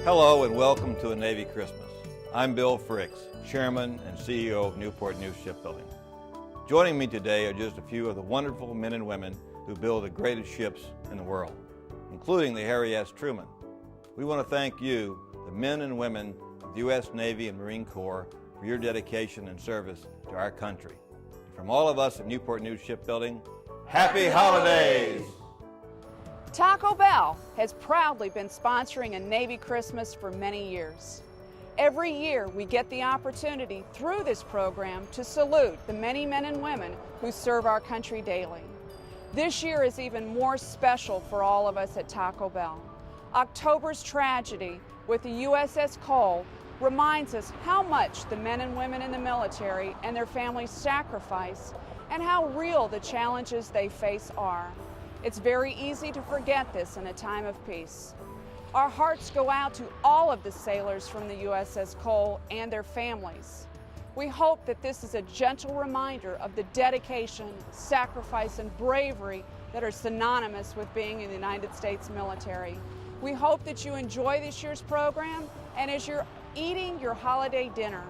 Hello and welcome to a Navy Christmas. I'm Bill Fricks, Chairman and CEO of Newport News Shipbuilding. Joining me today are just a few of the wonderful men and women who build the greatest ships in the world, including the Harry S. Truman. We want to thank you, the men and women of the U.S. Navy and Marine Corps, for your dedication and service to our country. From all of us at Newport News Shipbuilding, Happy Holidays! Taco Bell has proudly been sponsoring a Navy Christmas for many years. Every year we get the opportunity through this program to salute the many men and women who serve our country daily. This year is even more special for all of us at Taco Bell. October's tragedy with the USS Cole reminds us how much the men and women in the military and their families sacrifice and how real the challenges they face are. It's very easy to forget this in a time of peace. Our hearts go out to all of the sailors from the USS Cole and their families. We hope that this is a gentle reminder of the dedication, sacrifice, and bravery that are synonymous with being in the United States military. We hope that you enjoy this year's program, and as you're eating your holiday dinner,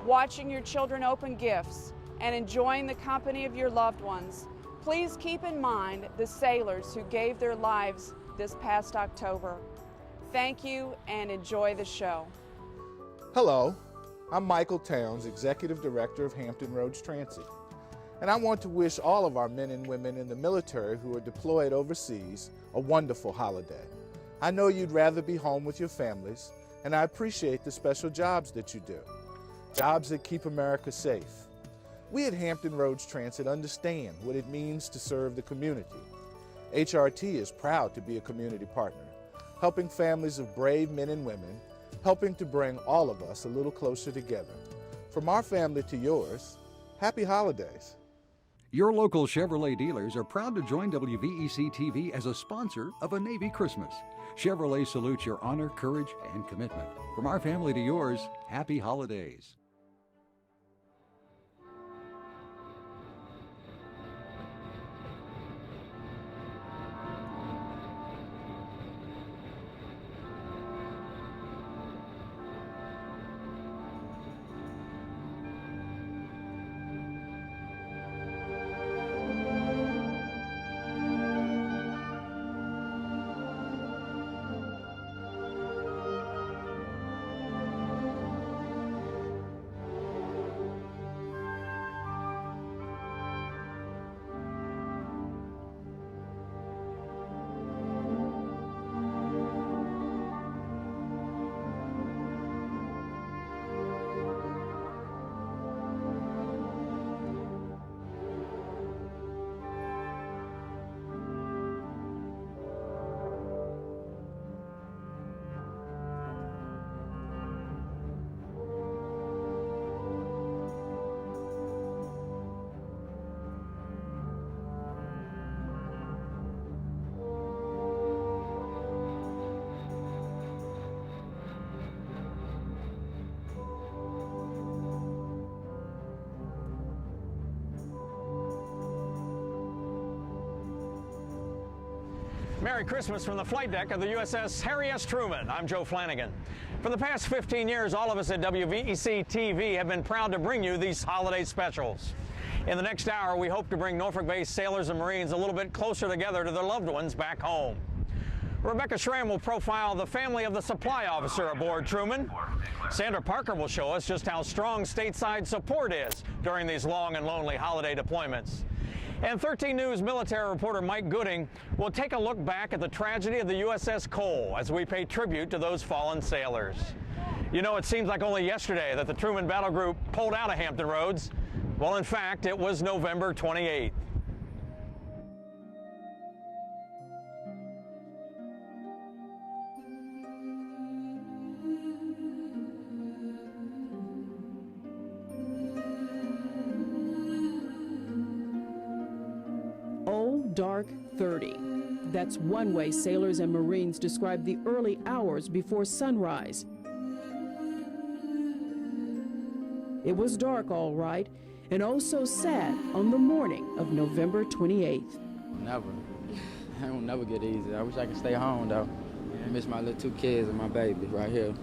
watching your children open gifts, and enjoying the company of your loved ones, please keep in mind the sailors who gave their lives this past October. Thank you and enjoy the show. Hello, I'm Michael Towns, Executive Director of Hampton Roads Transit, and I want to wish all of our men and women in the military who are deployed overseas a wonderful holiday. I know you'd rather be home with your families, and I appreciate the special jobs that you do, jobs that keep America safe. We at Hampton Roads Transit understand what it means to serve the community. HRT is proud to be a community partner, helping families of brave men and women, helping to bring all of us a little closer together. From our family to yours, happy holidays. Your local Chevrolet dealers are proud to join WVEC-TV as a sponsor of a Navy Christmas. Chevrolet salutes your honor, courage, and commitment. From our family to yours, happy holidays. Merry Christmas from the flight deck of the USS Harry S. Truman. I'm Joe Flanagan. For the past 15 years, all of us at WVEC-TV have been proud to bring you these holiday specials. In the next hour, we hope to bring Norfolk-based sailors and Marines a little bit closer together to their loved ones back home. Rebecca Schramm will profile the family of the supply officer aboard Truman. Sandra Parker will show us just how strong stateside support is during these long and lonely holiday deployments. And 13 News military reporter Mike Gooding will take a look back at the tragedy of the USS Cole as we pay tribute to those fallen sailors. You know, it seems like only yesterday that the Truman Battle Group pulled out of Hampton Roads. Well, in fact, it was November 28th. Dark 30. That's one way sailors and Marines describe the early hours before sunrise. It was dark, all right, and oh so sad on the morning of November 28th. Never. It will never get easy. I wish I could stay home, though. miss my little 2 kids and my baby right here.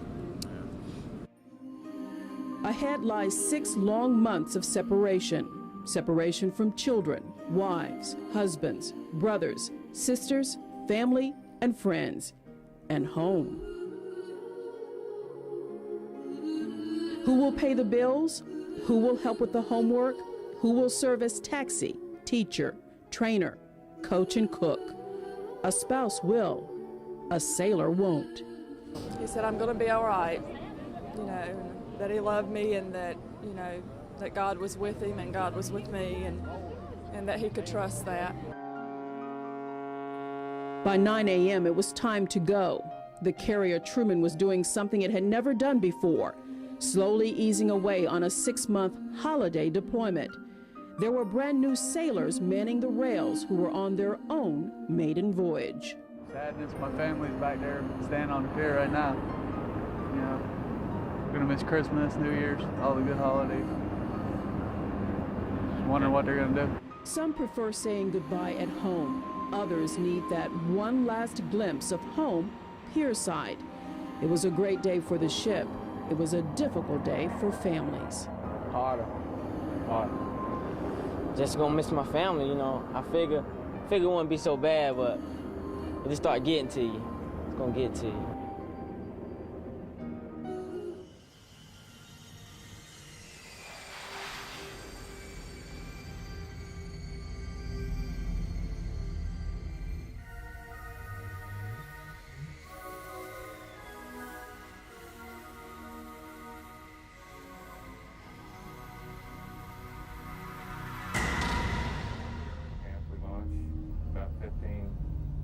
Ahead lies 6 long months of separation. Separation from children, wives, husbands, brothers, sisters, family, and friends, and home. Who will pay the bills? Who will help with the homework? Who will serve as taxi, teacher, trainer, coach, and cook? A spouse will. A sailor won't. He said, I'm going to be all right, that he loved me and that, that God was with him and God was with me and that he could trust that. By 9 a.m., it was time to go. The carrier Truman was doing something it had never done before, slowly easing away on a 6-month holiday deployment. There were brand new sailors manning the rails who were on their own maiden voyage. Sadness, my family's back there standing on the pier right now. Gonna miss Christmas, New Year's, all the good holidays. Just wondering what they're gonna do. Some prefer saying goodbye at home. Others need that one last glimpse of home pierside. It was a great day for the ship. It was a difficult day for families. Hard. Just gonna miss my family, I figure it wouldn't be so bad, but it just start getting to you. It's gonna get to you. About 15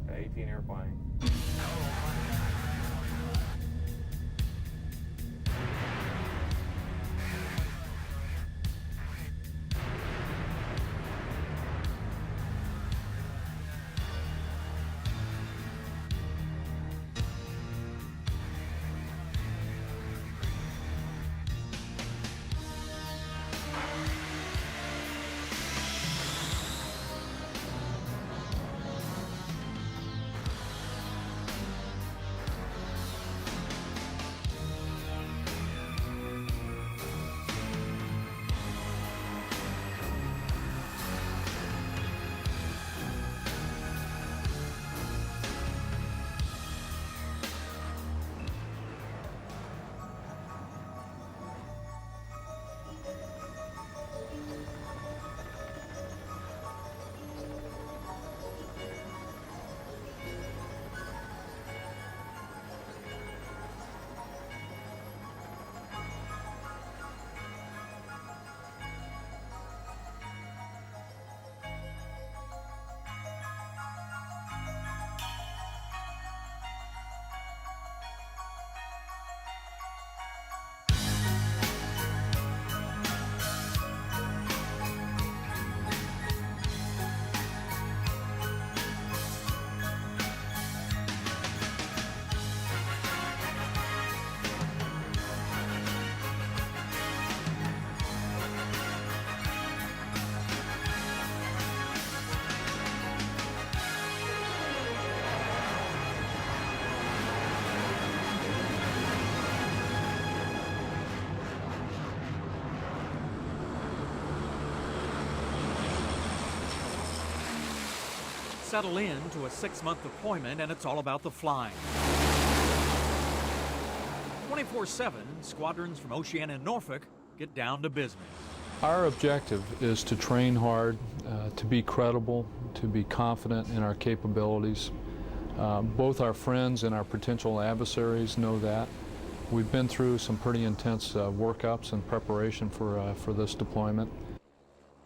to 18 airplanes. Settle in to a 6-month deployment, and it's all about the flying. 24/7, squadrons from Oceana and Norfolk get down to business. Our objective is to train hard, to be credible, to be confident in our capabilities. Both our friends and our potential adversaries know that. We've been through some pretty intense workups in preparation for this deployment.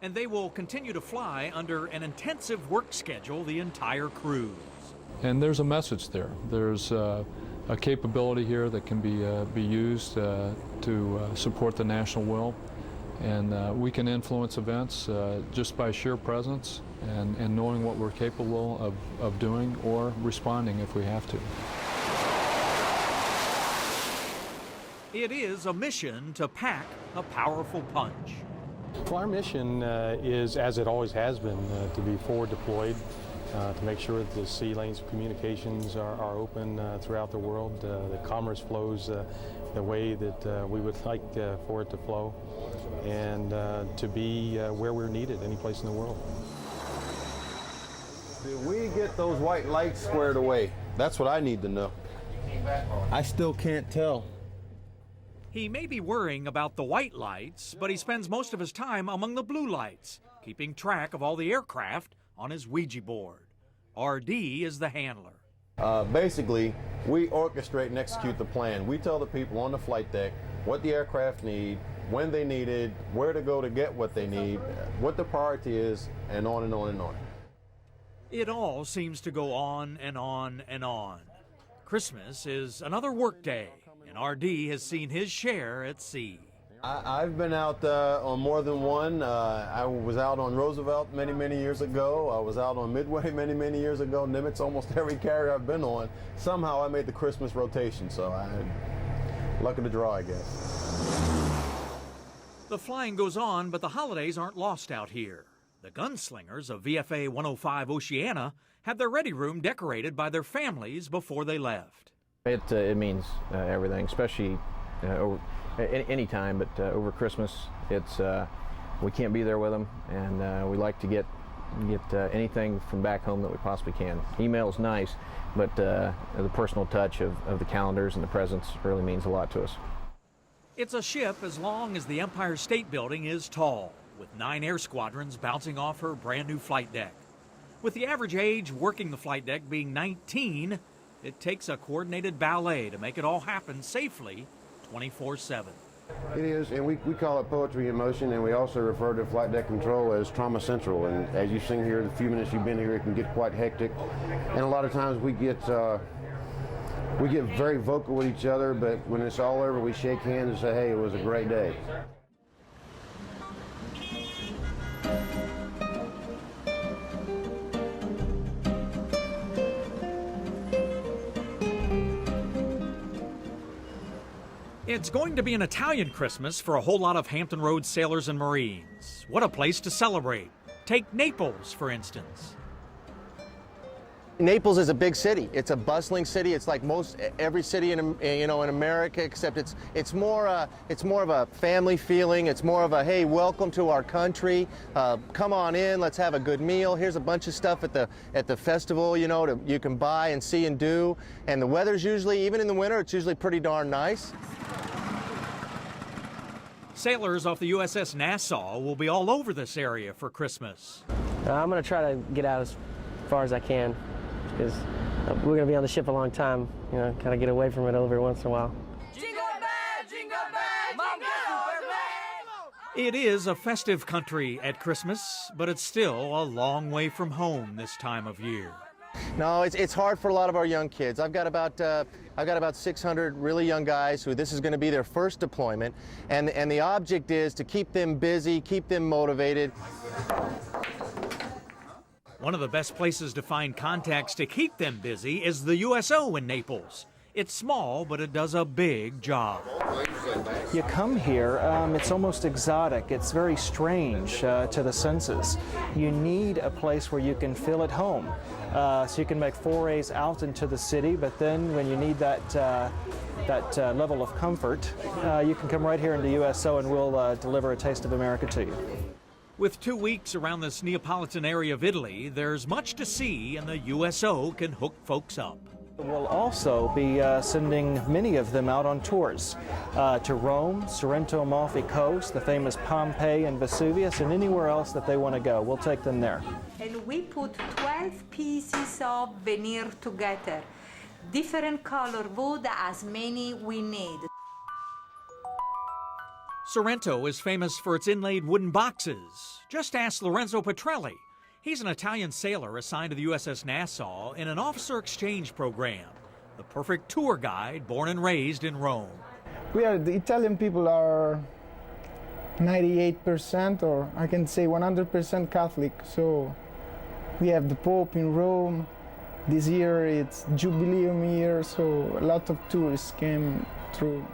And they will continue to fly under an intensive work schedule the entire cruise. And there's a message there. There's a capability here that can be used to support the national will. And we can influence events just by sheer presence and knowing what we're capable of doing or responding if we have to. It is a mission to pack a powerful punch. Well, our mission is, as it always has been, to be forward deployed, to make sure that the sea lanes of communications are open throughout the world, that commerce flows the way that we would like for it to flow, and to be where we're needed, any place in the world. Did we get those white lights squared away? That's what I need to know. I still can't tell. He may be worrying about the white lights, but he spends most of his time among the blue lights, keeping track of all the aircraft on his Ouija board. RD is the handler. Basically, we orchestrate and execute the plan. We tell the people on the flight deck what the aircraft need, when they need it, where to go to get what they need, what the priority is, and on and on and on. It all seems to go on and on and on. Christmas is another work day, and RD has seen his share at sea. I've been out on more than one. I was out on Roosevelt many, many years ago. I was out on Midway many, many years ago. Nimitz, almost every carrier I've been on. Somehow I made the Christmas rotation, so luck of the draw, I guess. The flying goes on, but the holidays aren't lost out here. The gunslingers of VFA 105 Oceana had their ready room decorated by their families before they left. It means everything, especially any time, but over Christmas, we can't be there with them, and we like to get anything from back home that we possibly can. Email is nice, but the personal touch of the calendars and the presents really means a lot to us. It's a ship as long as the Empire State Building is tall, with 9 air squadrons bouncing off her brand new flight deck. With the average age working the flight deck being 19, it takes a coordinated ballet to make it all happen safely 24/7. It is, and we call it poetry in motion, and we also refer to flight deck control as trauma central. And as you've seen here, the few minutes you've been here, it can get quite hectic. And a lot of times we get very vocal with each other, but when it's all over, we shake hands and say, hey, it was a great day. It's going to be an Italian Christmas for a whole lot of Hampton Roads sailors and Marines. What a place to celebrate. Take Naples, for instance. Naples is a big city. It's a bustling city. It's like every city in America, except it's more of a family feeling. It's more of a, hey, welcome to our country. Come on in. Let's have a good meal. Here's a bunch of stuff at the festival. You can buy and see and do. And the weather's usually, even in the winter, it's usually pretty darn nice. Sailors off the USS Nassau will be all over this area for Christmas. I'm going to try to get out as far as I can, because we're going to be on the ship a long time, kind of get away from it every once in a while. Jingle bell, jingle bell, jingle bell. It is a festive country at Christmas, but it's still a long way from home this time of year. No, it's hard for a lot of our young kids. I've got about 600 really young guys who this is going to be their first deployment, and the object is to keep them busy, keep them motivated. One of the best places to find contacts to keep them busy is the USO in Naples. It's small, but it does a big job. You come here, it's almost exotic. It's very strange to the senses. You need a place where you can feel at home. So you can make forays out into the city, but then when you need that level of comfort, you can come right here into USO and we'll deliver a taste of America to you. With 2 weeks around this Neapolitan area of Italy, there's much to see, and the USO can hook folks up. We'll also be sending many of them out on tours to Rome, Sorrento Amalfi Coast, the famous Pompeii and Vesuvius, and anywhere else that they want to go. We'll take them there. And we put 12 pieces of veneer together. Different color wood, as many we need. Sorrento is famous for its inlaid wooden boxes. Just ask Lorenzo Petrelli. He's an Italian sailor assigned to the USS Nassau in an officer exchange program. The perfect tour guide, born and raised in Rome. The Italian people are 98%, or I can say 100% Catholic. So we have the Pope in Rome. This year it's Jubileum year, so a lot of tourists came through.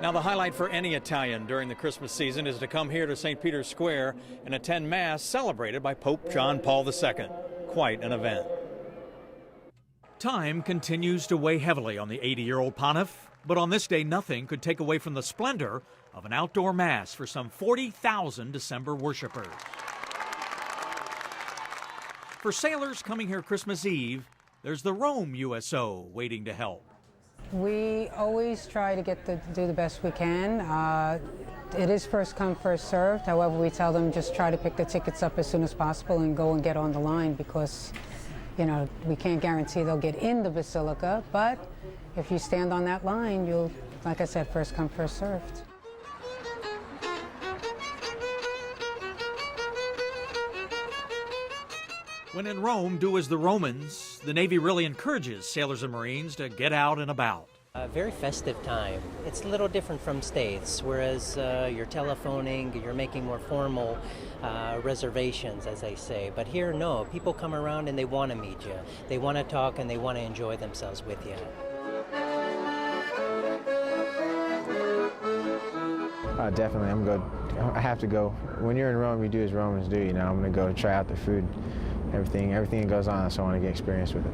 Now, the highlight for any Italian during the Christmas season is to come here to St. Peter's Square and attend Mass celebrated by Pope John Paul II. Quite an event. Time continues to weigh heavily on the 80-year-old pontiff, but on this day, nothing could take away from the splendor of an outdoor Mass for some 40,000 December worshipers. For sailors coming here Christmas Eve, there's the Rome USO waiting to help. We always try to do the best we can. It is first come, first served. However, we tell them just try to pick the tickets up as soon as possible and go and get on the line because, you know, we can't guarantee they'll get in the Basilica, but if you stand on that line, you'll, like I said, first come, first served. When in Rome, do as the Romans. The Navy really encourages sailors and Marines to get out and about. A very festive time. It's a little different from States, whereas you're telephoning, you're making more formal reservations, as they say. But here, no. People come around and they want to meet you. They want to talk and they want to enjoy themselves with you. Definitely, I'm good. I have to go. When you're in Rome, you do as Romans do. You know, I'm going to go try out the food, everything that goes on. So I want to get experience with it.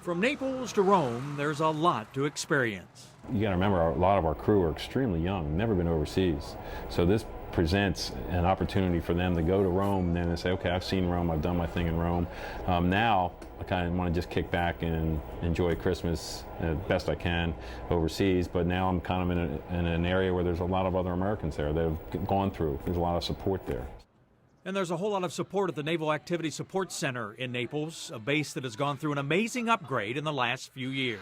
From Naples to Rome, there's a lot to experience. You got to remember, a lot of our crew are extremely young, never been overseas. So this presents an opportunity for them to go to Rome and then they say, okay, I've seen Rome, I've done my thing in Rome. Now I kind of want to just kick back and enjoy Christmas as best I can overseas, but now I'm kind of in an area where there's a lot of other Americans there that have gone through. There's a lot of support there. And there's a whole lot of support at the Naval Activity Support Center in Naples, a base that has gone through an amazing upgrade in the last few years.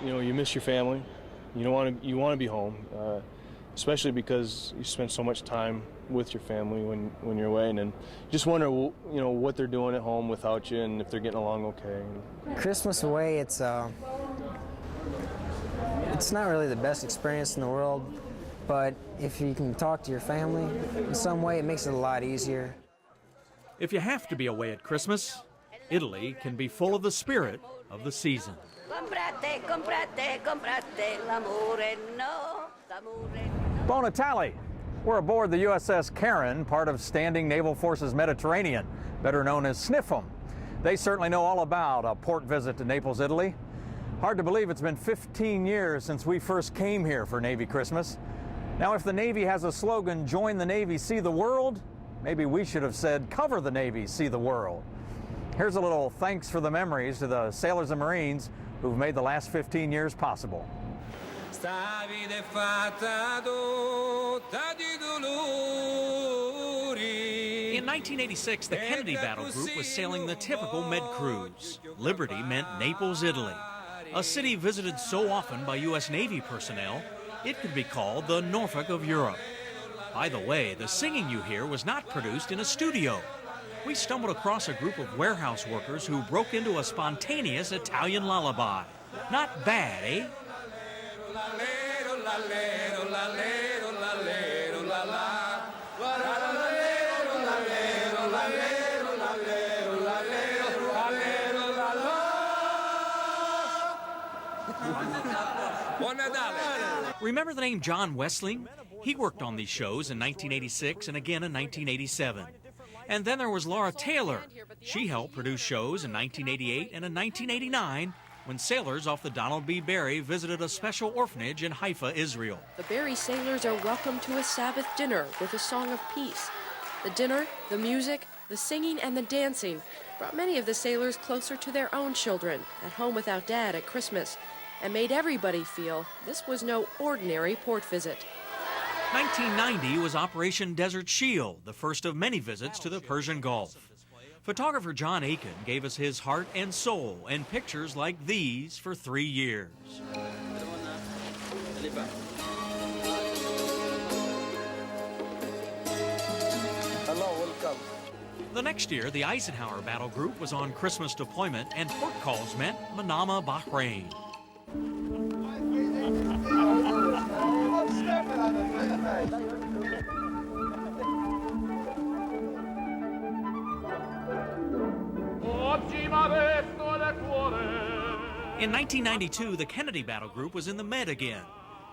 You know, you miss your family. You want to be home, especially because you spend so much time with your family when you're away, and then you just wonder, you know, what they're doing at home without you, and if they're getting along okay. Christmas away, it's not really the best experience in the world, but if you can talk to your family in some way, it makes it a lot easier. If you have to be away at Christmas, Italy can be full of the spirit of the season. Buon Natale! We're aboard the USS Karen, part of Standing Naval Forces Mediterranean, better known as SNFM. They certainly know all about a port visit to Naples, Italy. Hard to believe it's been 15 years since we first came here for Navy Christmas. Now, if the Navy has a slogan, join the Navy, see the world, maybe we should have said, cover the Navy, see the world. Here's a little thanks for the memories to the sailors and Marines who've made the last 15 years possible. In 1986, the Kennedy Battle Group was sailing the typical Med cruise. Liberty meant Naples, Italy, a city visited so often by U.S. Navy personnel, it could be called the Norfolk of Europe. By the way, the singing you hear was not produced in a studio. We stumbled across a group of warehouse workers who broke into a spontaneous Italian lullaby. Not bad, eh? Remember the name John Wesley? He worked on these shows in 1986 and again in 1987. And then there was Laura Taylor. She helped produce shows in 1988 and in 1989 when sailors off the Donald B. Berry visited a special orphanage in Haifa, Israel. The Berry sailors are welcomed to a Sabbath dinner with a song of peace. The dinner, the music, the singing, and the dancing brought many of the sailors closer to their own children, at home without Dad at Christmas, and made everybody feel this was no ordinary port visit. 1990 was Operation Desert Shield, the first of many visits to the Persian Gulf. Photographer John Aiken gave us his heart and soul and pictures like these for 3 years. Hello, welcome. The next year, the Eisenhower Battle Group was on Christmas deployment, and port calls meant Manama, Bahrain. In 1992, the Kennedy Battle Group was in the Med again.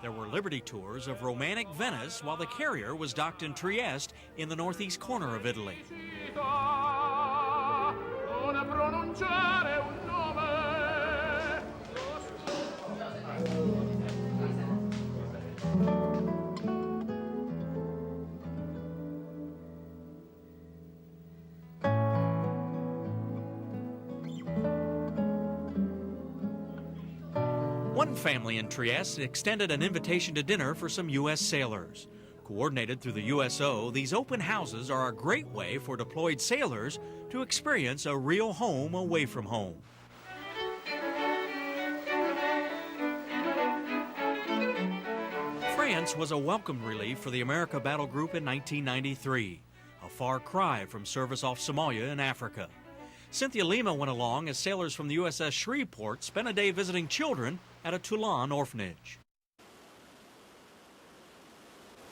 There were liberty tours of romantic Venice while the carrier was docked in Trieste in the northeast corner of Italy. One family in Trieste extended an invitation to dinner for some U.S. sailors. Coordinated through the USO, these open houses are a great way for deployed sailors to experience a real home away from home. France was a welcome relief for the America Battle Group in 1993, a far cry from service off Somalia in Africa. Cynthia Lima went along as sailors from the USS Shreveport spent a day visiting children at a Toulon orphanage.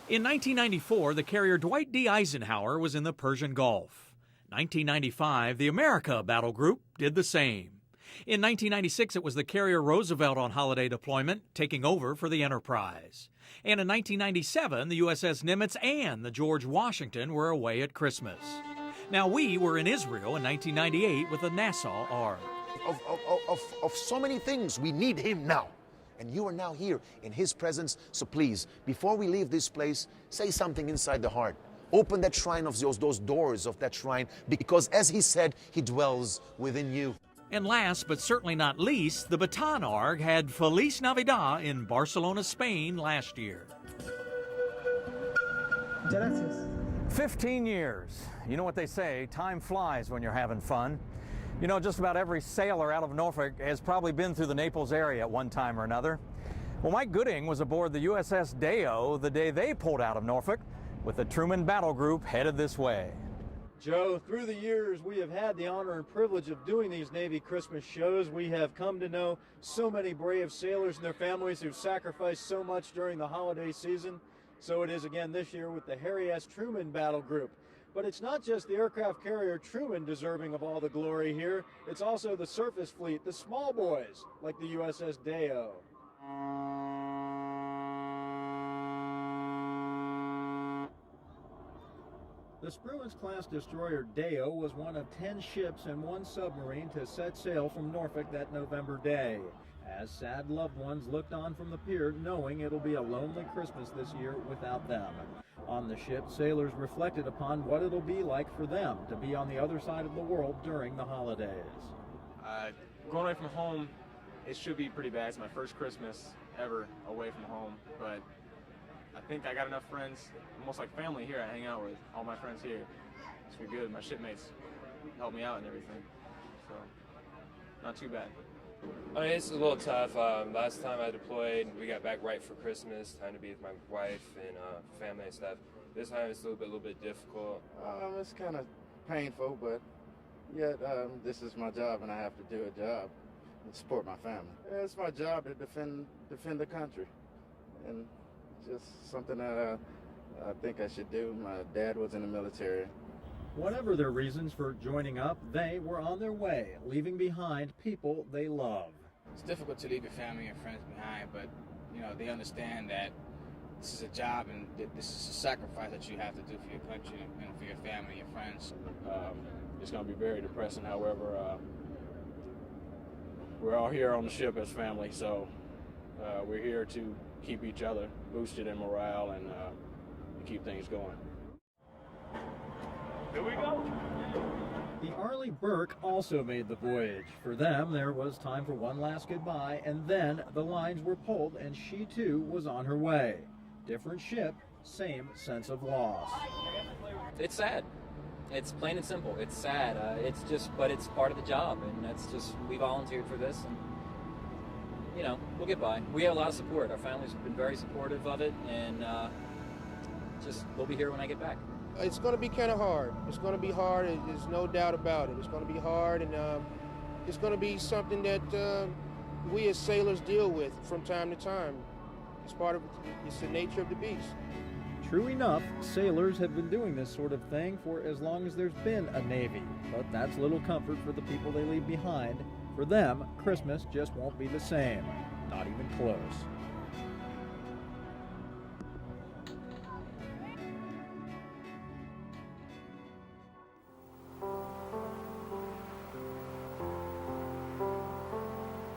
In 1994, the carrier Dwight D. Eisenhower was in the Persian Gulf. 1995, the America Battle Group did the same. In 1996, it was the carrier Roosevelt on holiday deployment, taking over for the Enterprise. And in 1997, the USS Nimitz and the George Washington were away at Christmas. Now, we were in Israel in 1998 with the Nassau ARG. Of so many things, we need him now. And you are now here in his presence. So please, before we leave this place, say something inside the heart. Open that shrine of those doors of that shrine, because as he said, he dwells within you. And last but certainly not least, the Baton ARG had Feliz Navidad in Barcelona, Spain last year. Gracias. 15 years. You know what they say, time flies when you're having fun. You know, just about every sailor out of Norfolk has probably been through the Naples area at one time or another. Well, Mike Gooding was aboard the USS Deo the day they pulled out of Norfolk, with the Truman Battle Group headed this way. Joe, through the years, we have had the honor and privilege of doing these Navy Christmas shows. We have come to know so many brave sailors and their families who've sacrificed so much during the holiday season. So it is again this year with the Harry S. Truman Battle Group. But it's not just the aircraft carrier Truman deserving of all the glory here. It's also the surface fleet, the small boys, like the USS Deo. The Spruance-class destroyer Deo was one of 10 ships and one submarine to set sail from Norfolk that November day, as sad loved ones looked on from the pier, knowing it'll be a lonely Christmas this year without them. On the ship, sailors reflected upon what it'll be like for them to be on the other side of the world during the holidays. Going away from home, it should be pretty bad. It's my first Christmas ever away from home, but I think I got enough friends, almost like family here. I hang out with all my friends here. It's pretty good. My shipmates help me out and everything, so not too bad. I mean, it's a little tough. Last time I deployed, we got back right for Christmas, time to be with my wife and family and stuff. This time it's a little bit difficult. It's kind of painful, but yet this is my job and I have to do a job and support my family. It's my job to defend the country, and just something that I think I should do. My dad was in the military. Whatever their reasons for joining up, they were on their way, leaving behind people they love. It's difficult to leave your family and friends behind, but you know, they understand that this is a job and this is a sacrifice that you have to do for your country and for your family and your friends. It's going to be very depressing. However, we're all here on the ship as family, so we're here to keep each other boosted in morale and keep things going. Here we go. The Arleigh Burke also made the voyage. For them, there was time for one last goodbye, and then the lines were pulled and she too was on her way. Different ship, same sense of loss. It's sad. It's plain and simple. It's sad. But it's part of the job, and that's just, we volunteered for this, and you know, we'll get by. We have a lot of support. Our families have been very supportive of it, and we'll be here when I get back. It's going to be kind of hard. It's going to be hard. There's no doubt about it. It's going to be hard, and it's going to be something that we as sailors deal with from time to time. It's the nature of the beast. True enough, sailors have been doing this sort of thing for as long as there's been a Navy, but that's little comfort for the people they leave behind. For them, Christmas just won't be the same, not even close.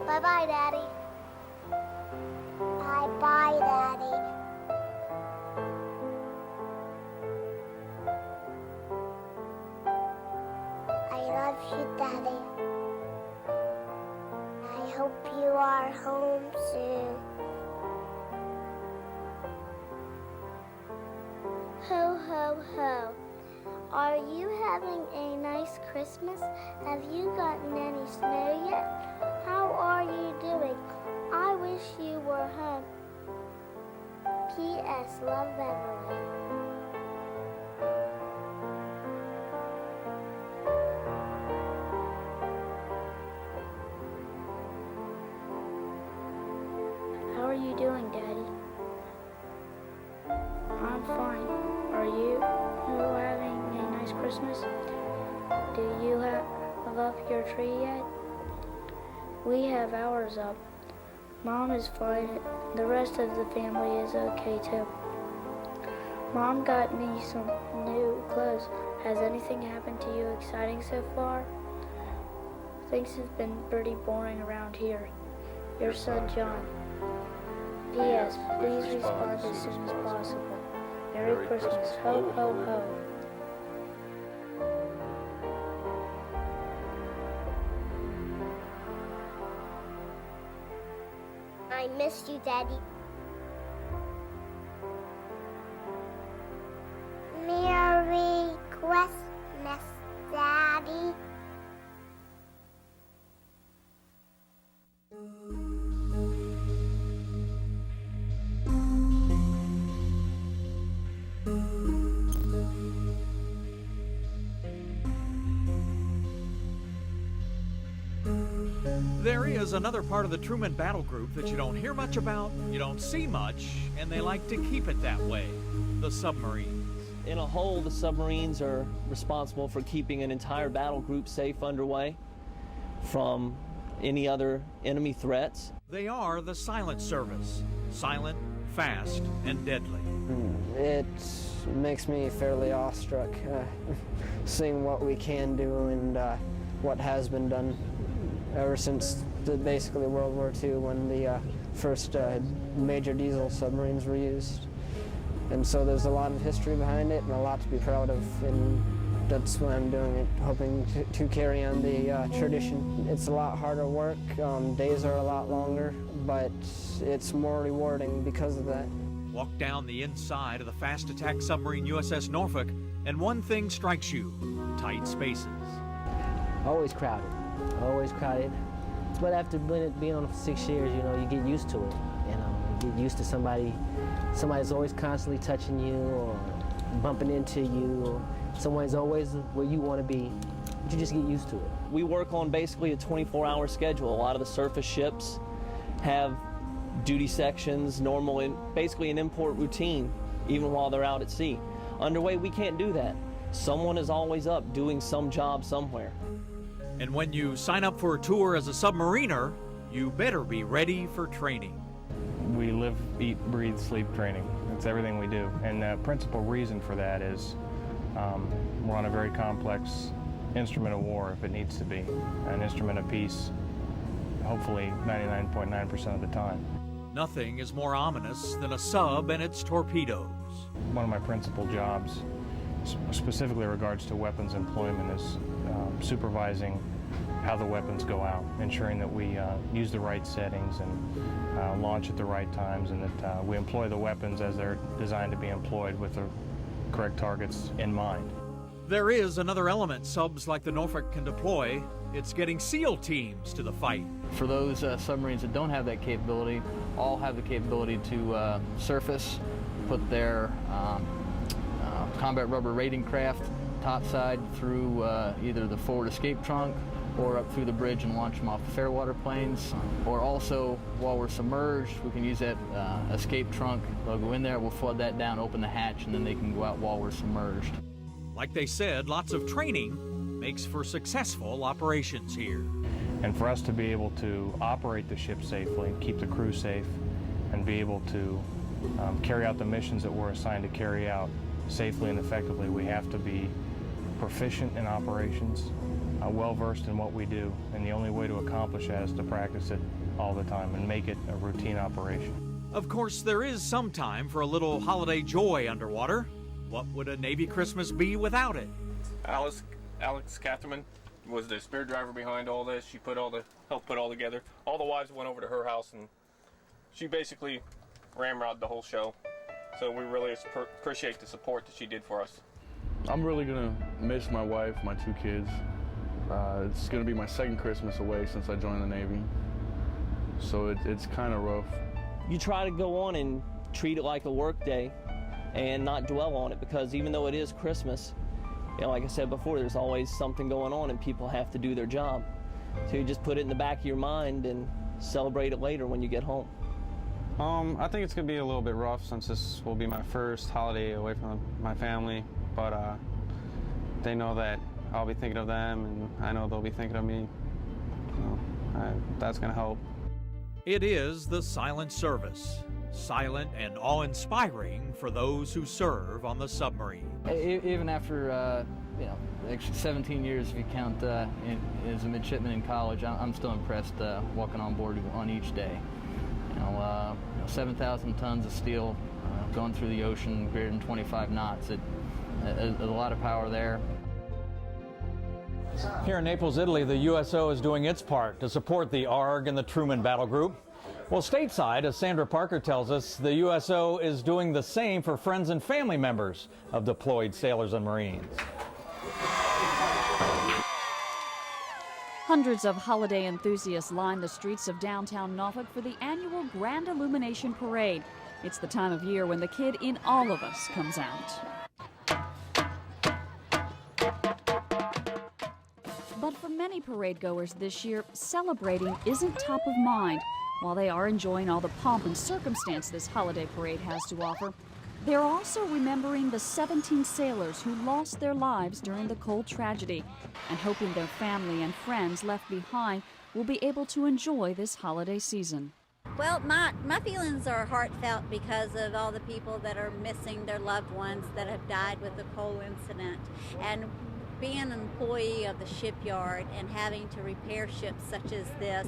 Bye-bye, Daddy. Bye-bye, Daddy. I love you, Daddy. I hope you are home soon. Ho, ho, ho. Are you having a nice Christmas? Have you gotten any snow yet? How are you doing? I wish you were home. P.S. Love, Beverly. How are you doing, Daddy? I'm fine. Are you having a nice Christmas? Do you have up your tree yet? We have ours up. Mom is fine. The rest of the family is okay too. Mom got me some new clothes. Has anything happened to you exciting so far? Things have been pretty boring around here. Your son, John. P.S. Please respond as soon as possible. Merry Christmas. Ho, ho, ho. I miss you, Daddy. Merry Christmas, Daddy. There is another part of the Truman Battle Group that you don't hear much about, you don't see much, and they like to keep it that way: the submarines. In a whole, the submarines are responsible for keeping an entire battle group safe underway from any other enemy threats. They are the silent service: silent, fast, and deadly. It makes me fairly awestruck, seeing what we can do and what has been done ever since basically World War II, when the first major diesel submarines were used. And so there's a lot of history behind it and a lot to be proud of, and that's why I'm doing it, hoping to carry on the tradition. It's a lot harder work, days are a lot longer, but it's more rewarding because of that. Walk down the inside of the fast attack submarine USS Norfolk, and one thing strikes you: tight spaces. Always crowded, always crowded. But after being on it for 6 years, you know, you get used to it. You know, you get used to somebody's always constantly touching you or bumping into you, or someone's always where you want to be. You just get used to it. We work on basically a 24-hour schedule. A lot of the surface ships have duty sections, normal, and basically an import routine, even while they're out at sea. Underway, we can't do that. Someone is always up doing some job somewhere. And when you sign up for a tour as a submariner, you better be ready for training. We live, eat, breathe, sleep training. It's everything we do. And the principal reason for that is we're on a very complex instrument of war, if it needs to be, an instrument of peace, hopefully 99.9% of the time. Nothing is more ominous than a sub and its torpedoes. One of my principal jobs, specifically in regards to weapons employment, is supervising how the weapons go out, ensuring that we use the right settings and launch at the right times, and that we employ the weapons as they're designed to be employed with the correct targets in mind. There is another element subs like the Norfolk can deploy. It's getting SEAL teams to the fight. For those submarines that don't have that capability, all have the capability to surface, put their combat rubber raiding craft topside through either the forward escape trunk or up through the bridge and launch them off the Fairwater planes. Or also, while we're submerged, we can use that escape trunk. They'll go in there, we'll flood that down, open the hatch, and then they can go out while we're submerged. Like they said, lots of training makes for successful operations here. And for us to be able to operate the ship safely, keep the crew safe, and be able to carry out the missions that we're assigned to carry out safely and effectively, we have to be proficient in operations, well-versed in what we do, and the only way to accomplish that is to practice it all the time and make it a routine operation. Of course, there is some time for a little holiday joy underwater. What would a Navy Christmas be without it? Alex Catherman was the spirit driver behind all this. She helped put all together. All the wives went over to her house, and she basically ramrodded the whole show. So we really appreciate the support that she did for us. I'm really gonna miss my wife, my 2 kids. It's gonna be my 2nd Christmas away since I joined the Navy. So it's kind of rough. You try to go on and treat it like a work day and not dwell on it, because even though it is Christmas, you know, like I said before, there's always something going on and people have to do their job. So you just put it in the back of your mind and celebrate it later when you get home. I think it's going to be a little bit rough since this will be my first holiday away from my family, but they know that I'll be thinking of them, and I know they'll be thinking of me. So, that's going to help. It is the silent service, silent and awe-inspiring for those who serve on the submarine. Even after, actually 17 years if you count as a midshipman in college, I'm still impressed walking on board on each day. 7,000 tons of steel going through the ocean greater than 25 knots. There's a lot of power there. Here in Naples, Italy, the USO is doing its part to support the ARG and the Truman Battle Group. Well, stateside, as Sandra Parker tells us, the USO is doing the same for friends and family members of deployed sailors and Marines. Hundreds of holiday enthusiasts line the streets of downtown Norfolk for the annual Grand Illumination Parade. It's the time of year when the kid in all of us comes out. But for many parade goers this year, celebrating isn't top of mind. While they are enjoying all the pomp and circumstance this holiday parade has to offer, they're also remembering the 17 sailors who lost their lives during the coal tragedy and hoping their family and friends left behind will be able to enjoy this holiday season. Well, my feelings are heartfelt because of all the people that are missing their loved ones that have died with the coal incident. And being an employee of the shipyard and having to repair ships such as this,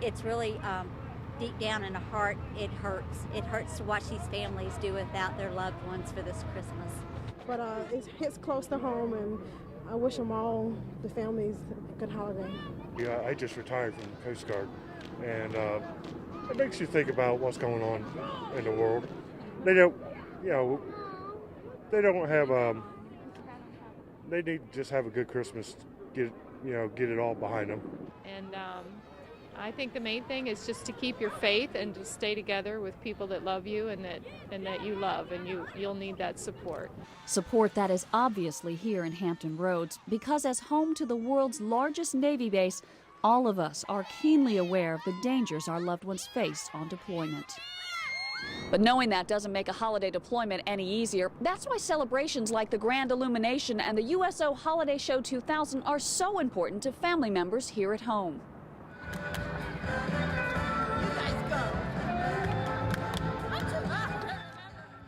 it's really deep down in the heart, it hurts. It hurts to watch these families do without their loved ones for this Christmas. But it hits close to home, and I wish them all, the families, a good holiday. Yeah, I just retired from the Coast Guard, and it makes you think about what's going on in the world. They don't, they don't have. They need to just have a good Christmas, get it all behind them. And I think the main thing is just to keep your faith and to stay together with people that love you and that you love, and you'll need that support. Support that is obviously here in Hampton Roads, because as home to the world's largest Navy base, all of us are keenly aware of the dangers our loved ones face on deployment. But knowing that doesn't make a holiday deployment any easier. That's why celebrations like the Grand Illumination and the USO Holiday Show 2000 are so important to family members here at home.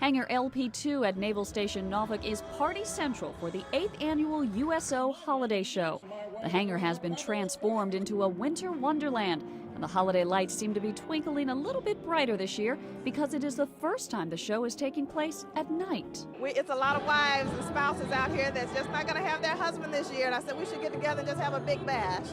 Hangar LP2 at Naval Station Norfolk is party central for the 8th annual USO Holiday Show. The hangar has been transformed into a winter wonderland, and the holiday lights seem to be twinkling a little bit brighter this year because it is the first time the show is taking place at night. It's a lot of wives and spouses out here that's just not going to have their husband this year, and I said we should get together and just have a big bash.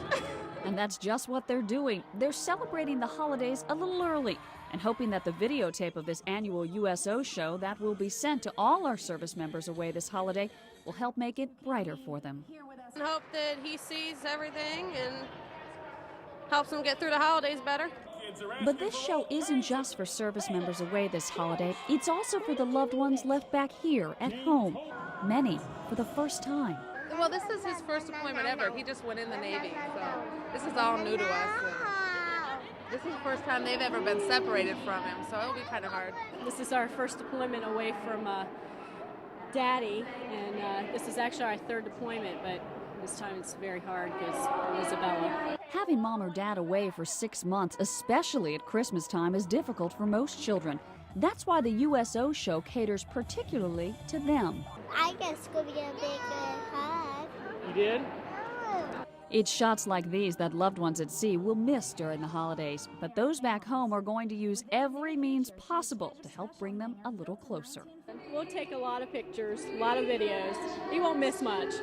And that's just what they're doing. They're celebrating the holidays a little early and hoping that the videotape of this annual USO show that will be sent to all our service members away this holiday will help make it brighter for them. And hope that he sees everything and helps him get through the holidays better. But this show isn't just for service members away this holiday. It's also for the loved ones left back here at home, many for the first time. The Well, this is his first deployment ever. He just went in the Navy, so this is all new to us. This is the first time they've ever been separated from him, so it'll be kind of hard. This is our first deployment away from Daddy, and this is actually our third deployment, but this time it's very hard because of Isabella. Having mom or dad away for 6 months, especially at Christmas time, is difficult for most children. That's why the USO show caters particularly to them. I guess it's going to be a big hug. You did? It's shots like these that loved ones at sea will miss during the holidays, but those back home are going to use every means possible to help bring them a little closer. We'll take a lot of pictures, a lot of videos. You won't miss much.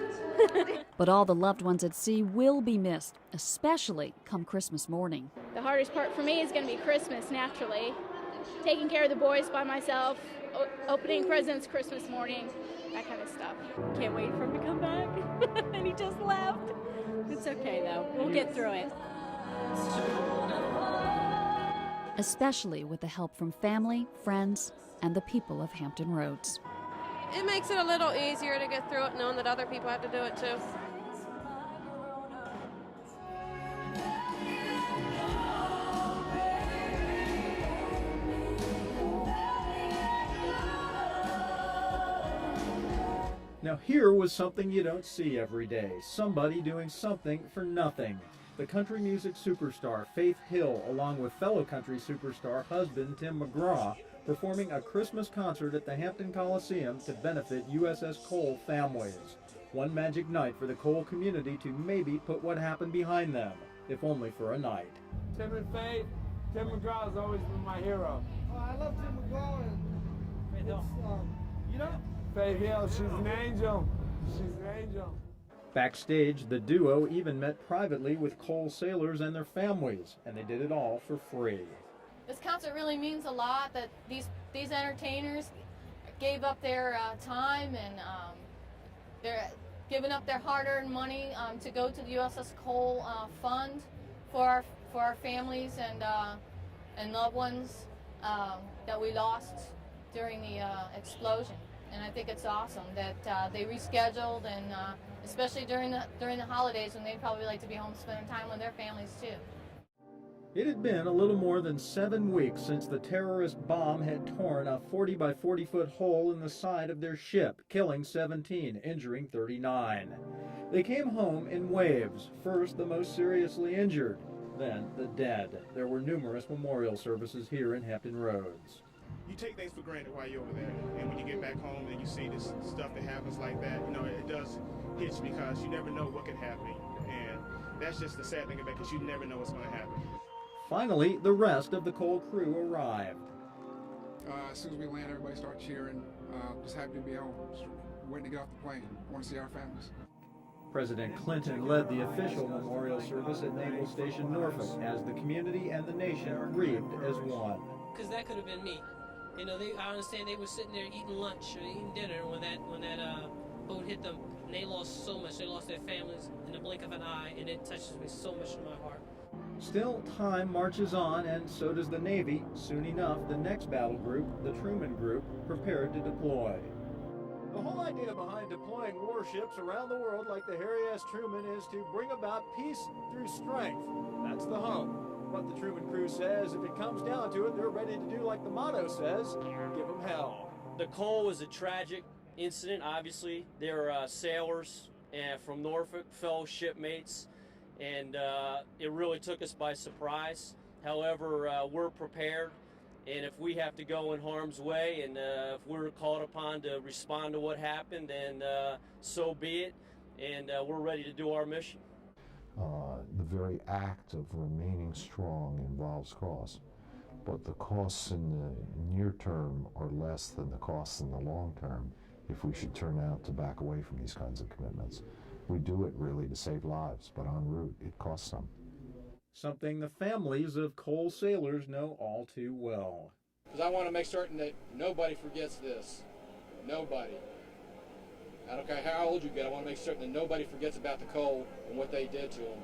But all the loved ones at sea will be missed, especially come Christmas morning. The hardest part for me is going to be Christmas, naturally. Taking care of the boys by myself, opening presents Christmas morning, that kind of stuff. Can't wait for him to come back. And he just left. It's okay, though. We'll get through it. Especially with the help from family, friends, and the people of Hampton Roads. It makes it a little easier to get through it knowing that other people have to do it too. Now here was something you don't see every day. Somebody doing something for nothing. The country music superstar Faith Hill, along with fellow country superstar husband Tim McGraw, performing a Christmas concert at the Hampton Coliseum to benefit USS Cole families. One magic night for the Cole community to maybe put what happened behind them, if only for a night. Tim and Faith, Tim McGraw has always been my hero. Oh, I love Tim McGraw. And you know? Faith Hill, she's an angel. She's an angel. Backstage, the duo even met privately with Cole sailors and their families, and they did it all for free. This concert really means a lot, that these entertainers gave up their time and they're giving up their hard-earned money to go to the USS Cole Fund for our families and loved ones that we lost during the explosion. And I think it's awesome that they rescheduled, and especially during the holidays when they'd probably like to be home spending time with their families too. It had been a little more than 7 weeks since the terrorist bomb had torn a 40 by 40 foot hole in the side of their ship, killing 17, injuring 39. They came home in waves, first the most seriously injured, then the dead. There were numerous memorial services here in Hampton Roads. You take things for granted while you're over there, and when you get back home and you see this stuff that happens like that, you know, it does hit you because you never know what could happen, and that's just the sad thing about it, because you never know what's going to happen. Finally, the rest of the Cole crew arrived. As soon as we land, everybody started cheering. Just happy to be home. Just waiting to get off the plane. Want to see our families. President Clinton led the official memorial service at Naval Station Norfolk as the community and the nation grieved as one. Because that could have been me. You know, I understand they were sitting there eating lunch or eating dinner when that boat hit them, and they lost so much. They lost their families in the blink of an eye, and it touches me so much in my heart. Still, time marches on, and so does the Navy. Soon enough, the next battle group, the Truman Group, prepared to deploy. The whole idea behind deploying warships around the world like the Harry S. Truman is to bring about peace through strength. That's the hope. What the Truman crew says, if it comes down to it, they're ready to do like the motto says, give them hell. The Cole was a tragic incident, obviously. They were sailors from Norfolk, fellow shipmates, and it really took us by surprise. However, we're prepared, and if we have to go in harm's way, and if we're called upon to respond to what happened, then so be it, and we're ready to do our mission. The very act of remaining strong involves cost, but the costs in the near term are less than the costs in the long term if we should turn out to back away from these kinds of commitments. We do it really to save lives, but en route it costs some. Something the families of Cole sailors know all too well. Because I want to make certain that nobody forgets this. Nobody. I don't care how old you get, I want to make certain that nobody forgets about the Cole and what they did to them.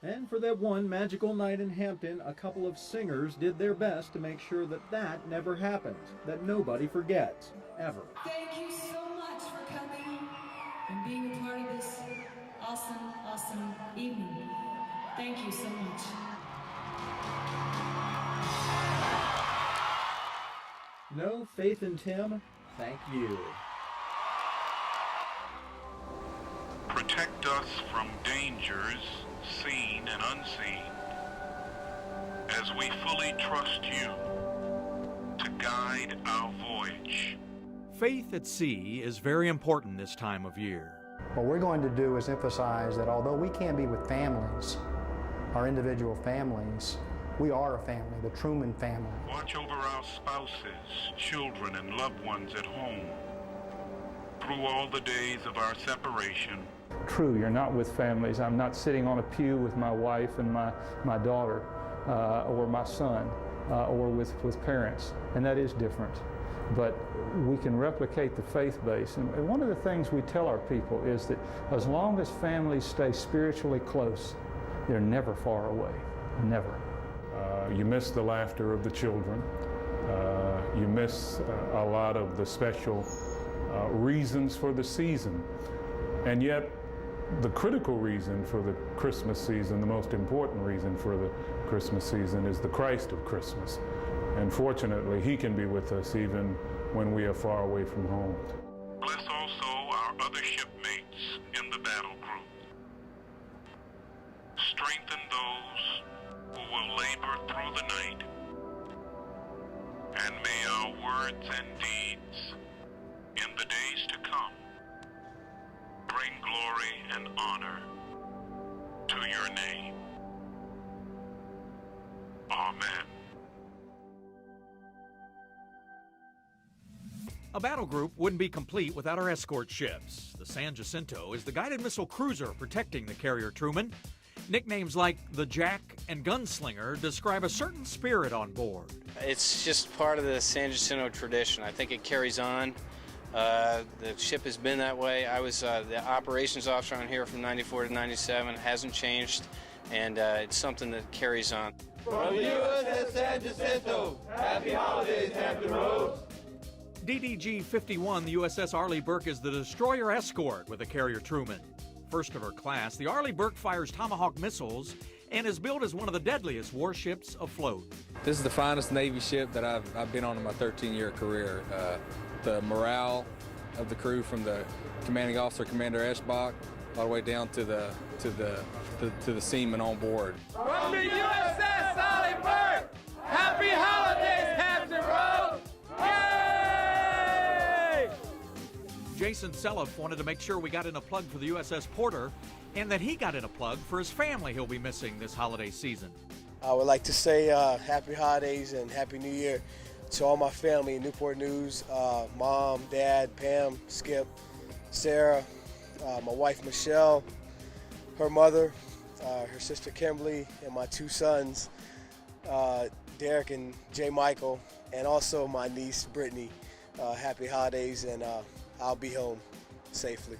And for that one magical night in Hampton, a couple of singers did their best to make sure that that never happens, that nobody forgets, ever. Thank you so much for coming and being a part of this awesome evening. Thank you so much. No, Faith and Tim, thank you. Protect us from dangers, seen and unseen, as we fully trust you to guide our voyage. Faith at sea is very important this time of year. What we're going to do is emphasize that although we can't be with families, our individual families, we are a family, the Truman family. Watch over our spouses, children, and loved ones at home through all the days of our separation. True, you're not with families. I'm not sitting on a pew with my wife and my daughter or my son or with parents, and that is different. But we can replicate the faith base. And one of the things we tell our people is that as long as families stay spiritually close, they're never far away, never. You miss the laughter of the children. You miss a lot of the special reasons for the season. And yet, the critical reason for the Christmas season, the most important reason for the Christmas season, is the Christ of Christmas. And fortunately, He can be with us even when we are far away from home. Bless also our other shipmates in the battle group. Strengthen those who will labor through the night. And may our words and deeds in the days to come bring glory and honor to your name. Amen. A battle group wouldn't be complete without our escort ships. The San Jacinto is the guided missile cruiser protecting the carrier Truman. Nicknames like the Jack and Gunslinger describe a certain spirit on board. It's just part of the San Jacinto tradition. I think it carries on. The ship has been that way. I was the operations officer on here from 94 to 97. It hasn't changed, and it's something that carries on. From the USS San Jacinto, happy holidays, Hampton Roads. DDG-51, the USS Arleigh Burke, is the destroyer escort with the carrier Truman. First of her class, the Arleigh Burke fires Tomahawk missiles and is billed as one of the deadliest warships afloat. This is the finest Navy ship that I've been on in my 13-year career. The morale of the crew, from the commanding officer, Commander Eschbach, all the way down to the seamen on board. From the USS Arleigh Burke, happy holidays, Hampton Roads! Yay! Jason Selliff wanted to make sure we got in a plug for the USS Porter and that he got in a plug for his family he'll be missing this holiday season. I would like to say happy holidays and happy new year to all my family in Newport News, Mom, Dad, Pam, Skip, Sarah, my wife Michelle, her mother, her sister Kimberly, and my two sons, Derek and J. Michael, and also my niece Brittany. Happy holidays, and I'll be home safely.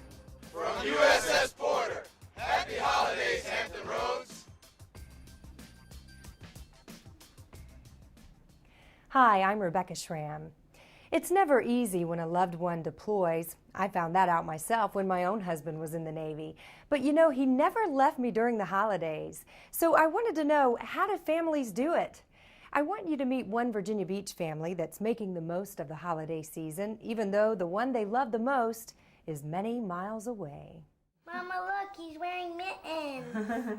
From USS Porter, happy holidays, Hampton Roads. Hi, I'm Rebecca Schramm. It's never easy when a loved one deploys. I found that out myself when my own husband was in the Navy. But you know, he never left me during the holidays. So I wanted to know, how do families do it? I want you to meet one Virginia Beach family that's making the most of the holiday season, even though the one they love the most is many miles away. Mama, look, he's wearing mittens.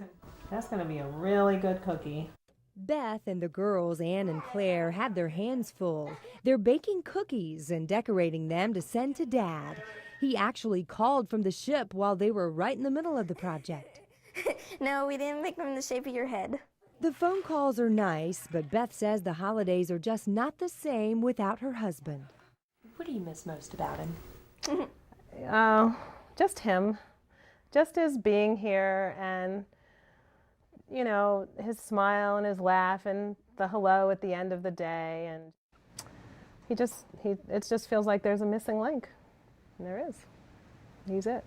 That's going to be a really good cookie. Beth and the girls, Ann and Claire, have their hands full. They're baking cookies and decorating them to send to Dad. He actually called from the ship while they were right in the middle of the project. No, we didn't make them in the shape of your head. The phone calls are nice, but Beth says the holidays are just not the same without her husband. What do you miss most about him? Just him. Just his being here and, you know, his smile and his laugh and the hello at the end of the day. And it just feels like there's a missing link. And there is. He's it.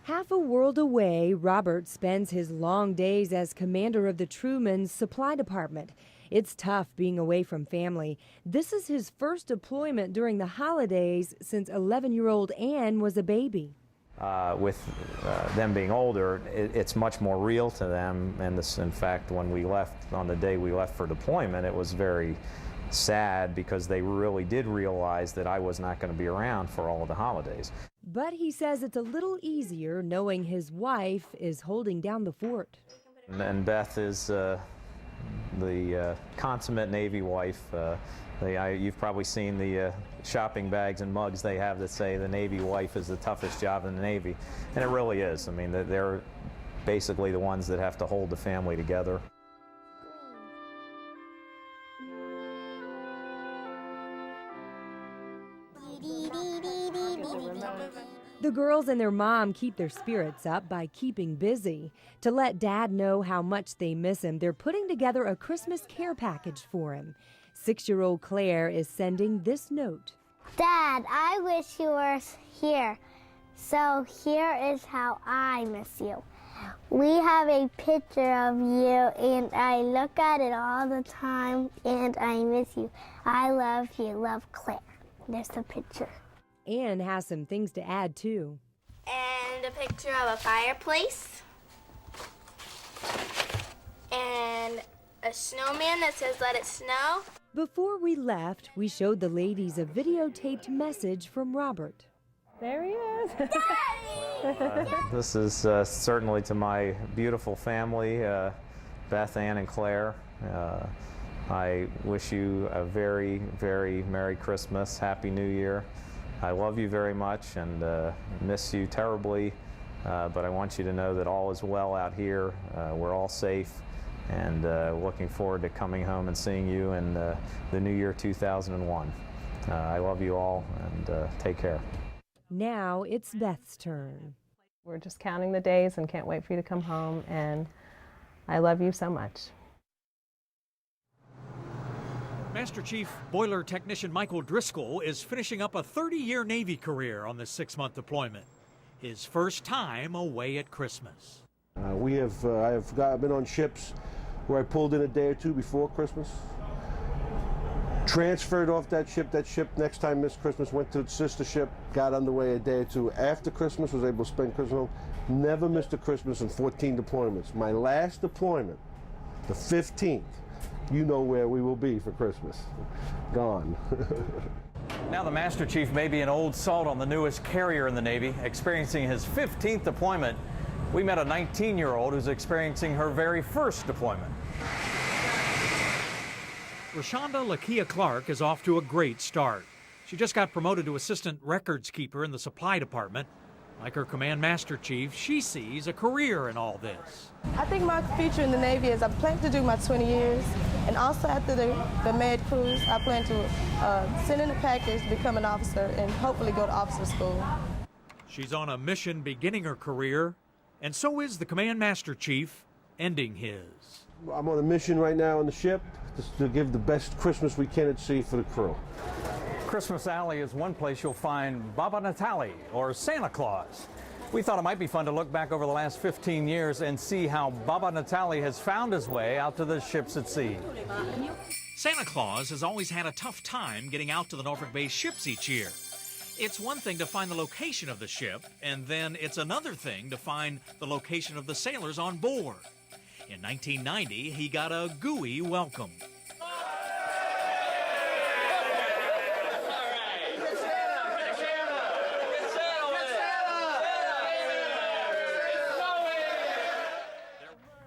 Half a world away, Robert spends his long days as commander of the Truman's Supply Department. It's tough being away from family. This is his first deployment during the holidays since 11-year-old Ann was a baby. With them being older, it's much more real to them. And this, in fact, when we left, on the day we left for deployment, it was very sad because they really did realize that I was not going to be around for all of the holidays. But he says it's a little easier knowing his wife is holding down the fort. And Beth is the consummate Navy wife. You've probably seen the shopping bags and mugs they have that say the Navy wife is the toughest job in the Navy. And it really is. I mean, they're basically the ones that have to hold the family together. The girls and their mom keep their spirits up by keeping busy. To let Dad know how much they miss him, they're putting together a Christmas care package for him. 6-year-old Claire is sending this note. Dad, I wish you were here. So here is how I miss you. We have a picture of you, and I look at it all the time, and I miss you. I love you. Love, Claire. There's the picture. Ann has some things to add, too. And a picture of a fireplace. And a snowman that says, "Let it snow." Before we left, we showed the ladies a videotaped message from Robert. There he is. This is certainly to my beautiful family, Beth, Ann, and Claire. I wish you a very, very Merry Christmas, Happy New Year. I love you very much and miss you terribly, but I want you to know that all is well out here. We're all safe, and looking forward to coming home and seeing you in the new year 2001. I love you all, and take care. Now it's Beth's turn. We're just counting the days and can't wait for you to come home, and I love you so much. Master Chief Boiler Technician Michael Driscoll is finishing up a 30-year Navy career on this 6-month deployment. His first time away at Christmas. I've been on ships where I pulled in a day or two before Christmas, transferred off that ship next time missed Christmas, went to its sister ship, got underway a day or two after Christmas, was able to spend Christmas home. Never missed a Christmas in 14 deployments. My last deployment, the 15th, you know where we will be for Christmas. Gone. Now the Master Chief may be an old salt on the newest carrier in the Navy, experiencing his 15th deployment. We met a 19-year-old who's experiencing her very first deployment. Rashonda Lakia Clark is off to a great start. She just got promoted to assistant records keeper in the supply department. Like her command master chief, she sees a career in all this. I think my future in the Navy is I plan to do my 20 years, and also after the med cruise, I plan to send in a package, become an officer, and hopefully go to officer school. She's on a mission beginning her career, and so is the command master chief ending his. I'm on a mission right now on the ship to give the best Christmas we can at sea for the crew. Christmas Alley is one place you'll find Baba Natali, or Santa Claus. We thought it might be fun to look back over the last 15 years and see how Baba Natali has found his way out to the ships at sea. Santa Claus has always had a tough time getting out to the Norfolk Bay ships each year. It's one thing to find the location of the ship, and then it's another thing to find the location of the sailors on board. In 1990, he got a gooey welcome.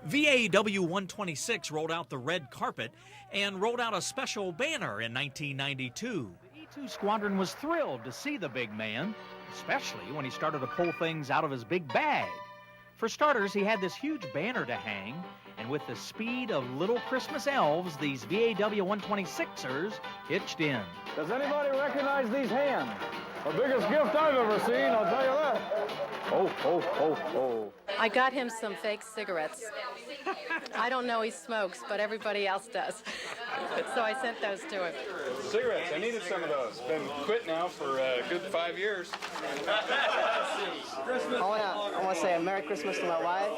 VAW 126 rolled out the red carpet and rolled out a special banner in 1992. The E-2 squadron was thrilled to see the big man, especially when he started to pull things out of his big bag. For starters, he had this huge banner to hang, and with the speed of little Christmas elves, these VAW 126ers pitched in. Does anybody recognize these hands? The biggest gift I've ever seen, I'll tell you that. Ho, ho, ho, ho. I got him some fake cigarettes. I don't know he smokes, but everybody else does. So I sent those to him. Cigarettes, I needed some of those. Been quit now for a good 5 years. I want to say a Merry Christmas to my wife.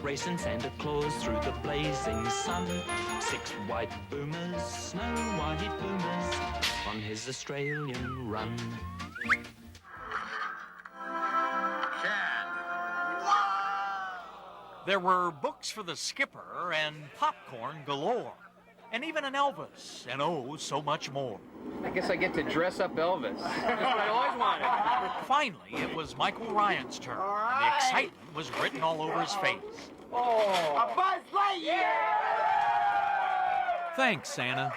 Racing Santa Claus through the blazing sun. 6 white boomers, snow white boomers, on his Australian run. There were books for the skipper and popcorn galore, and even an Elvis, and oh, so much more. I guess I get to dress up Elvis. That's what I always wanted. Finally, it was Michael Ryan's turn. And the excitement was written all over his face. Oh, a Buzz Lightyear! Thanks, Santa.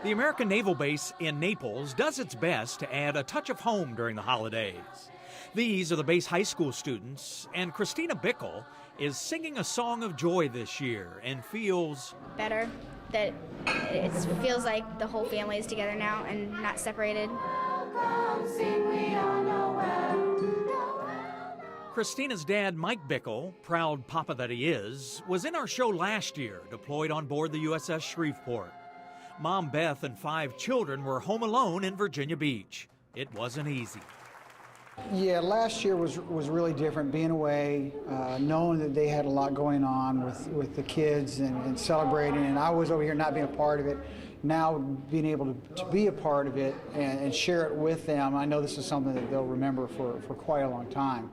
The American Naval Base in Naples does its best to add a touch of home during the holidays. These are the base high school students, and Christina Bickle is singing a song of joy this year and feels better, that it feels like the whole family is together now and not separated. Christina's dad, Mike Bickle, proud papa that he is, was in our show last year, deployed on board the USS Shreveport. Mom Beth and 5 children were home alone in Virginia Beach. It wasn't easy. Yeah, last year was really different, being away, knowing that they had a lot going on with the kids and celebrating, and I was over here not being a part of it. Now being able to be a part of it and share it with them, I know this is something that they'll remember for quite a long time.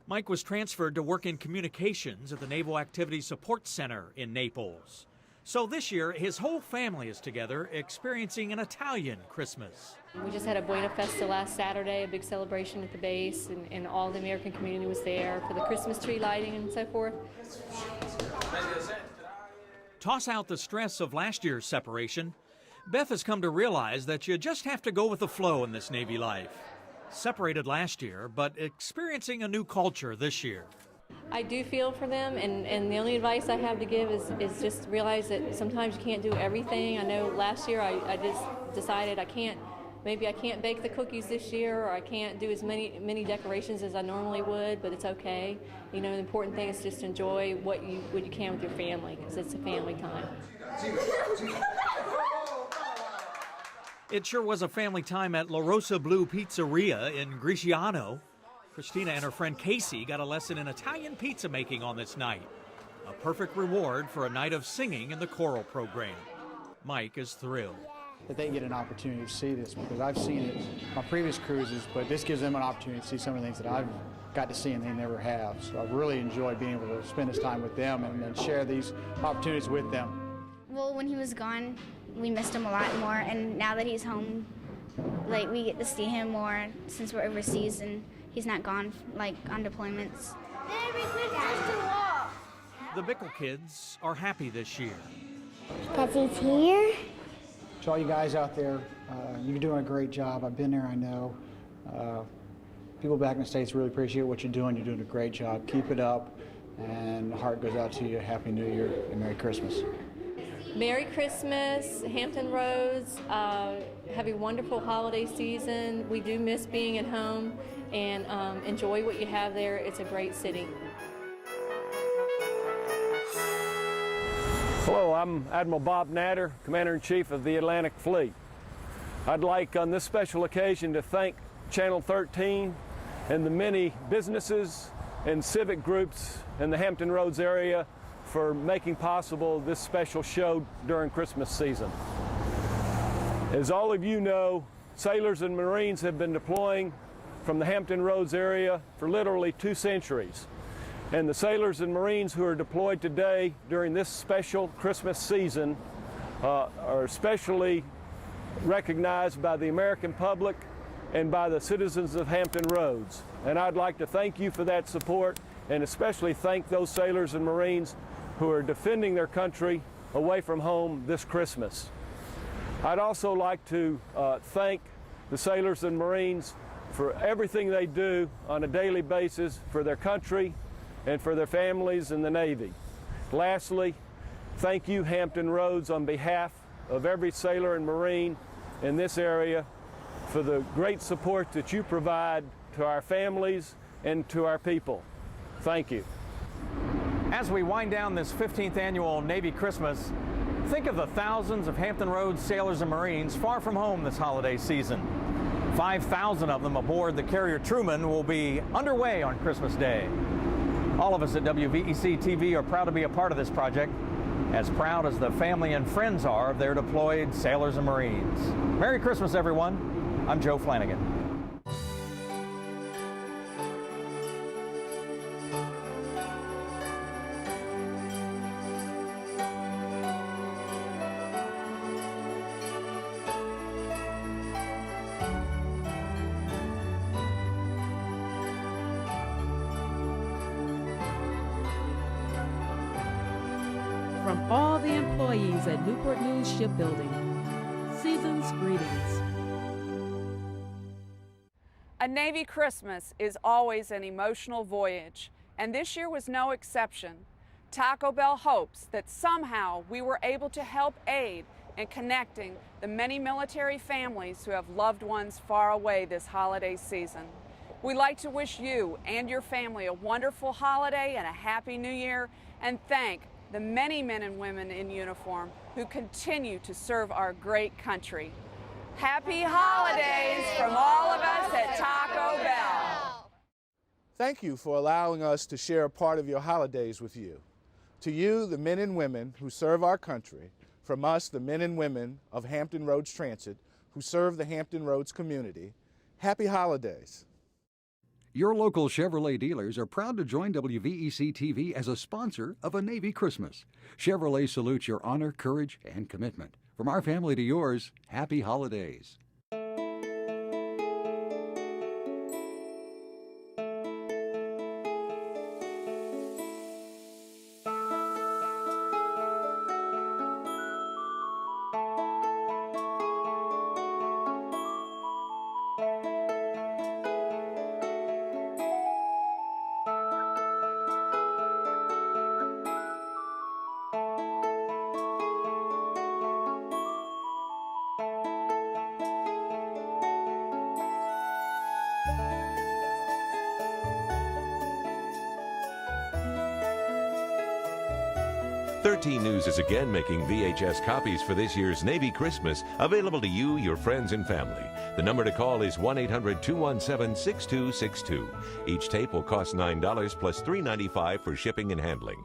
Mike was transferred to work in communications at the Naval Activities Support Center in Naples. So this year, his whole family is together experiencing an Italian Christmas. We just had a Buena Festa last Saturday, a big celebration at the base, and all the American community was there for the Christmas tree lighting and so forth. Toss out the stress of last year's separation. Beth has come to realize that you just have to go with the flow in this Navy life. Separated last year, but experiencing a new culture this year. I do feel for them, and the only advice I have to give is just realize that sometimes you can't do everything. I know last year I just decided maybe I can't bake the cookies this year, or I can't do as many decorations as I normally would, but it's okay. You know, the important thing is just enjoy what you can with your family, because it's a family time. It sure was a family time at La Rosa Blue Pizzeria in Griciano. Christina and her friend Casey got a lesson in Italian pizza making on this night. A perfect reward for a night of singing in the choral program. Mike is thrilled that they get an opportunity to see this, because I've seen it on previous cruises, but this gives them an opportunity to see some of the things that I've got to see and they never have. So I've really enjoyed being able to spend this time with them and share these opportunities with them. Well, when he was gone, we missed him a lot more, and now that he's home, like, we get to see him more since we're overseas and he's not gone, like, on deployments. Merry Christmas to all! The Bickle kids are happy this year. Because he's here. To all you guys out there, you're doing a great job. I've been there, I know. People back in the States really appreciate what you're doing. You're doing a great job. Keep it up, and the heart goes out to you. Happy New Year and Merry Christmas. Merry Christmas, Hampton Roads. Have a wonderful holiday season. We do miss being at home, and enjoy what you have there. It's a great city. Hello, I'm Admiral Bob Natter, Commander-in-Chief of the Atlantic Fleet. I'd like on this special occasion to thank Channel 13 and the many businesses and civic groups in the Hampton Roads area for making possible this special show during Christmas season. As all of you know, sailors and Marines have been deploying from the Hampton Roads area for literally 2 centuries. And the sailors and Marines who are deployed today during this special Christmas season are especially recognized by the American public and by the citizens of Hampton Roads. And I'd like to thank you for that support, and especially thank those sailors and Marines who are defending their country away from home this Christmas. I'd also like to thank the sailors and Marines for everything they do on a daily basis for their country and for their families in the Navy. Lastly, thank you, Hampton Roads, on behalf of every sailor and Marine in this area for the great support that you provide to our families and to our people. Thank you. As we wind down this 15th annual Navy Christmas, think of the thousands of Hampton Roads sailors and Marines far from home this holiday season. 5,000 of them aboard the carrier Truman will be underway on Christmas Day. All of us at WVEC TV are proud to be a part of this project, as proud as the family and friends are of their deployed sailors and Marines. Merry Christmas, everyone. I'm Joe Flanagan. From all the employees at Newport News Shipbuilding, season's greetings. A Navy Christmas is always an emotional voyage, and this year was no exception. Taco Bell hopes that somehow we were able to help aid in connecting the many military families who have loved ones far away this holiday season. We'd like to wish you and your family a wonderful holiday and a happy new year, and thank the many men and women in uniform who continue to serve our great country. Happy holidays from all of us at Taco Bell. Thank you for allowing us to share a part of your holidays with you. To you, the men and women who serve our country, from us, the men and women of Hampton Roads Transit who serve the Hampton Roads community, happy holidays. Your local Chevrolet dealers are proud to join WVEC TV as a sponsor of a Navy Christmas. Chevrolet salutes your honor, courage, and commitment. From our family to yours, happy holidays. News is again making VHS copies for this year's Navy Christmas available to you, your friends, and family. The number to call is 1-800-217-6262. Each tape will cost $9 plus $3.95 for shipping and handling.